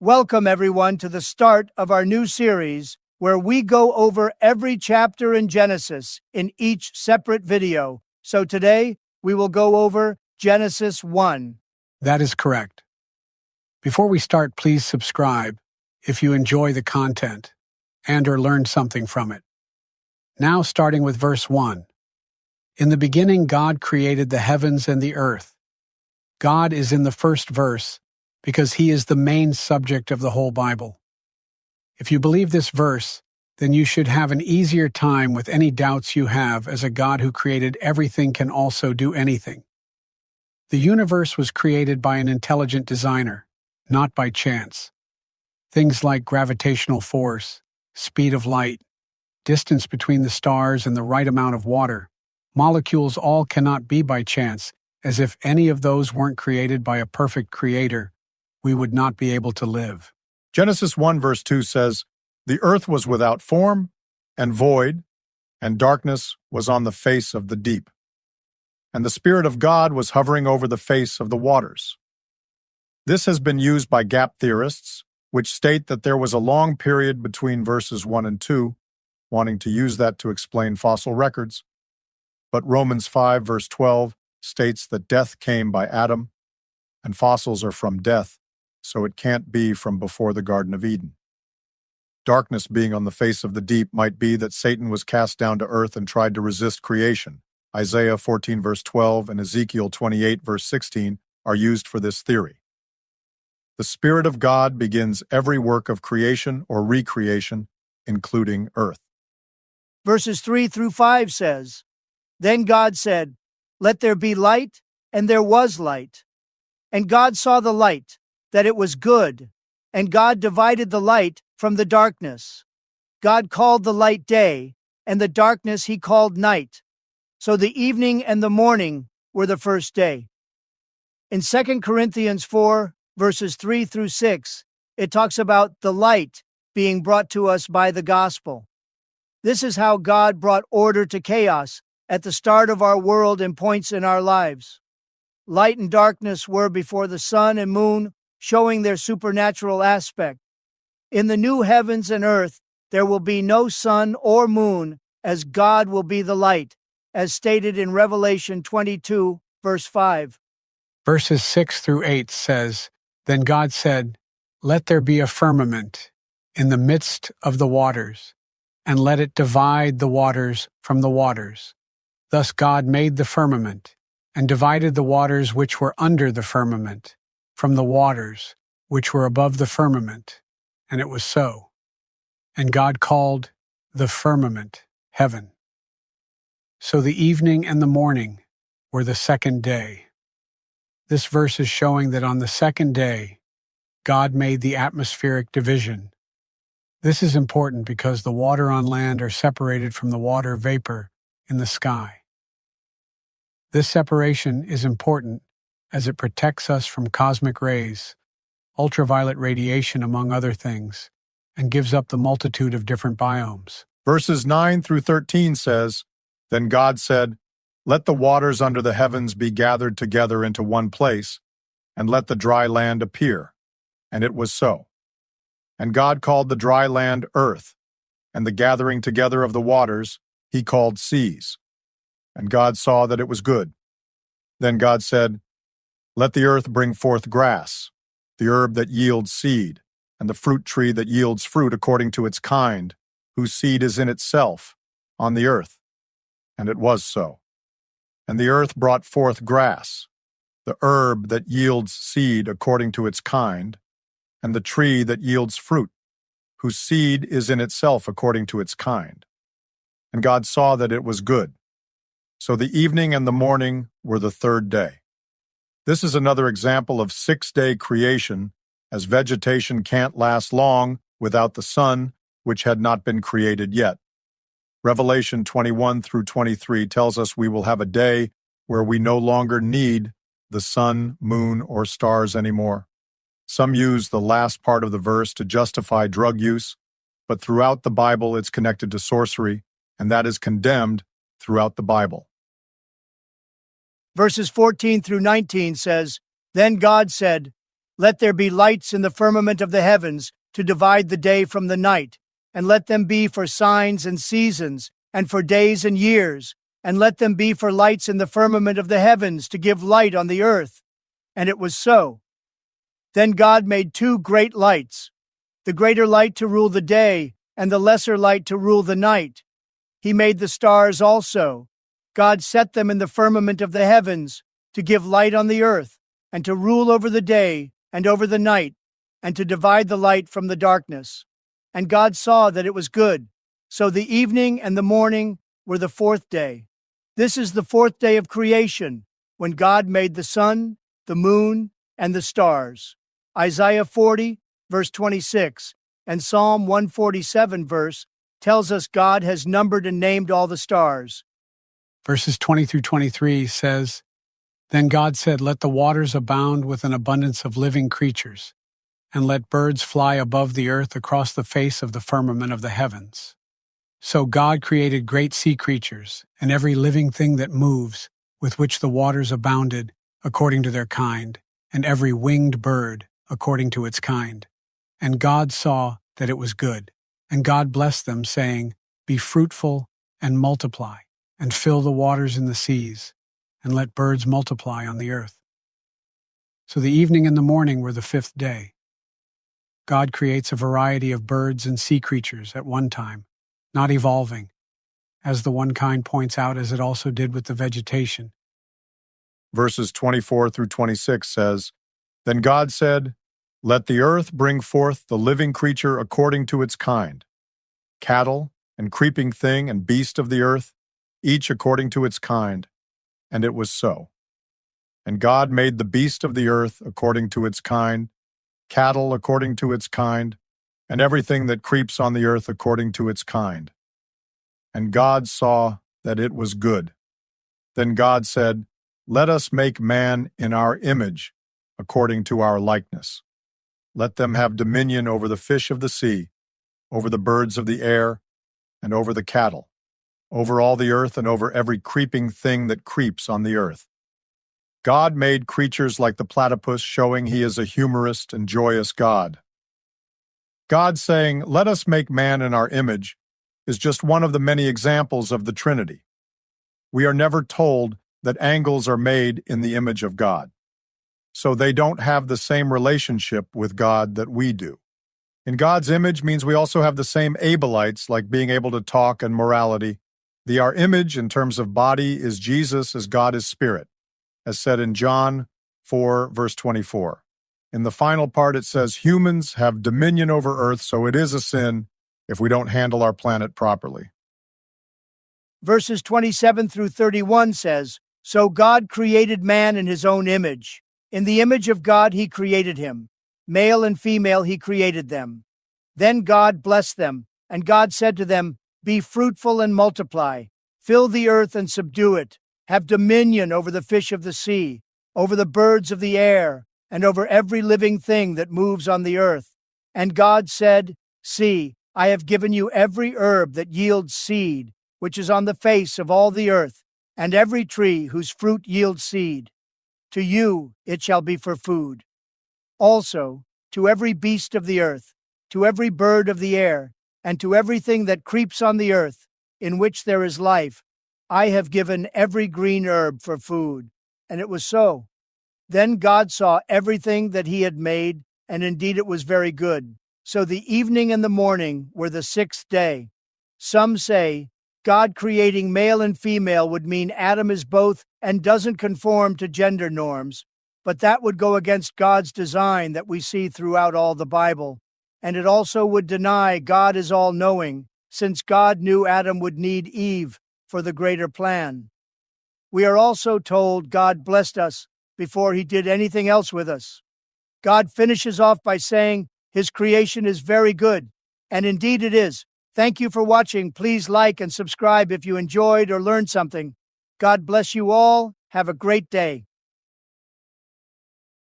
Welcome, everyone, to the start of our new series where we go over every chapter in Genesis in each separate video. So today, we will go over Genesis 1. That is correct. Before we start, please subscribe if you enjoy the content and or learned something from it. Now, starting with verse 1. In the beginning, God created the heavens and the earth. God is in the first verse because he is the main subject of the whole Bible. If you believe this verse, then you should have an easier time with any doubts you have, as a God who created everything can also do anything. The universe was created by an intelligent designer, not by chance. Things like gravitational force, speed of light, distance between the stars, and the right amount of water, molecules all cannot be by chance, as if any of those weren't created by a perfect creator, we would not be able to live. Genesis 1 verse 2 says, "The earth was without form and void, and darkness was on the face of the deep. And the Spirit of God was hovering over the face of the waters." This has been used by gap theorists, which state that there was a long period between verses 1 and 2, wanting to use that to explain fossil records. But Romans 5 verse 12 states that death came by Adam, and fossils are from death, so it can't be from before the Garden of Eden. Darkness being on the face of the deep might be that Satan was cast down to earth and tried to resist creation. Isaiah 14 verse 12 and Ezekiel 28 verse 16 are used for this theory. The Spirit of God begins every work of creation or recreation, including earth. Verses 3 through 5 says, "Then God said, 'Let there be light,' and there was light. And God saw the light, that it was good, and God divided the light from the darkness. God called the light day, and the darkness he called night. So the evening and the morning were the first day." In 2 Corinthians 4, verses 3 through 6, it talks about the light being brought to us by the gospel. This is how God brought order to chaos at the start of our world and points in our lives. Light and darkness were before the sun and moon, showing their supernatural aspect. In the new heavens and earth, there will be no sun or moon, as God will be the light, as stated in Revelation 22, verse 5. Verses 6 through 8 says, "Then God said, 'Let there be a firmament in the midst of the waters, and let it divide the waters from the waters.' Thus God made the firmament, and divided the waters which were under the firmament from the waters which were above the firmament. And it was so. And God called the firmament heaven. So the evening and the morning were the second day." This verse is showing that on the second day, God made the atmospheric division. This is important because the water on land are separated from the water vapor in the sky. This separation is important as it protects us from cosmic rays, ultraviolet radiation, among other things, and gives up the multitude of different biomes. Verses 9 through 13 says, "Then God said, 'Let the waters under the heavens be gathered together into one place, and let the dry land appear.' And it was so. And God called the dry land earth, and the gathering together of the waters he called seas. And God saw that it was good. Then God said, 'Let the earth bring forth grass, the herb that yields seed, and the fruit tree that yields fruit according to its kind, whose seed is in itself, on the earth.' And it was so. And the earth brought forth grass, the herb that yields seed according to its kind, and the tree that yields fruit, whose seed is in itself according to its kind. And God saw that it was good. So the evening and the morning were the third day." This is another example of six-day creation, as vegetation can't last long without the sun, which had not been created yet. Revelation 21 through 23 tells us we will have a day where we no longer need the sun, moon, or stars anymore. Some use the last part of the verse to justify drug use, but throughout the Bible it's connected to sorcery, and that is condemned throughout the Bible. Verses 14 through 19 says, "Then God said, Let there be lights in the firmament of the heavens to divide the day from the night, and let them be for signs and seasons, and for days and years, and let them be for lights in the firmament of the heavens to give light on the earth. And it was so. Then God made two great lights, the greater light to rule the day, and the lesser light to rule the night. He made the stars also. God set them in the firmament of the heavens to give light on the earth, and to rule over the day and over the night, and to divide the light from the darkness. And God saw that it was good. So the evening and the morning were the fourth day. This is the fourth day of creation, when God made the sun, the moon, and the stars. Isaiah 40, verse 26, and Psalm 147 verse tells us God has numbered and named all the stars. Verses 20 through 23 says, Then God said, Let the waters abound with an abundance of living creatures, and let birds fly above the earth across the face of the firmament of the heavens. So God created great sea creatures, and every living thing that moves, with which the waters abounded, according to their kind, and every winged bird, according to its kind. And God saw that it was good. And God blessed them, saying, Be fruitful and multiply, and fill the waters in the seas, and let birds multiply on the earth. So the evening and the morning were the fifth day. God creates a variety of birds and sea creatures at one time, not evolving, as the one kind points out, as it also did with the vegetation. Verses 24 through 26 says, Then God said, Let the earth bring forth the living creature according to its kind, cattle and creeping thing and beast of the earth, each according to its kind. And it was so. And God made the beast of the earth according to its kind, cattle according to its kind, and everything that creeps on the earth according to its kind. And God saw that it was good. Then God said, Let us make man in our image, according to our likeness. Let them have dominion over the fish of the sea, over the birds of the air, and over the cattle, over all the earth and over every creeping thing that creeps on the earth. God made creatures like the platypus, showing he is a humorous and joyous God. God saying, Let us make man in our image, is just one of the many examples of the Trinity. We are never told that angels are made in the image of God, so they don't have the same relationship with God that we do. In God's image means we also have the same ableites, like being able to talk and morality. Our image in terms of body is Jesus, as God is spirit, as said in John 4, verse 24. In the final part, it says humans have dominion over earth, so it is a sin if we don't handle our planet properly. Verses 27 through 31 says, So God created man in his own image. In the image of God he created him. Male and female he created them. Then God blessed them, and God said to them, Be fruitful and multiply. Fill the earth and subdue it. Have dominion over the fish of the sea, over the birds of the air, and over every living thing that moves on the earth. And God said, See, I have given you every herb that yields seed, which is on the face of all the earth, and every tree whose fruit yields seed. To you it shall be for food. Also, to every beast of the earth, to every bird of the air, and to everything that creeps on the earth, in which there is life, I have given every green herb for food. And it was so. Then God saw everything that he had made, and indeed it was very good. So the evening and the morning were the sixth day. Some say, God creating male and female would mean Adam is both and doesn't conform to gender norms, but that would go against God's design that we see throughout all the Bible. And it also would deny God is all-knowing, since God knew Adam would need Eve for the greater plan. We are also told God blessed us before he did anything else with us. God finishes off by saying his creation is very good, and indeed it is. Thank you for watching. Please like and subscribe if you enjoyed or learned something. God bless you all. Have a great day.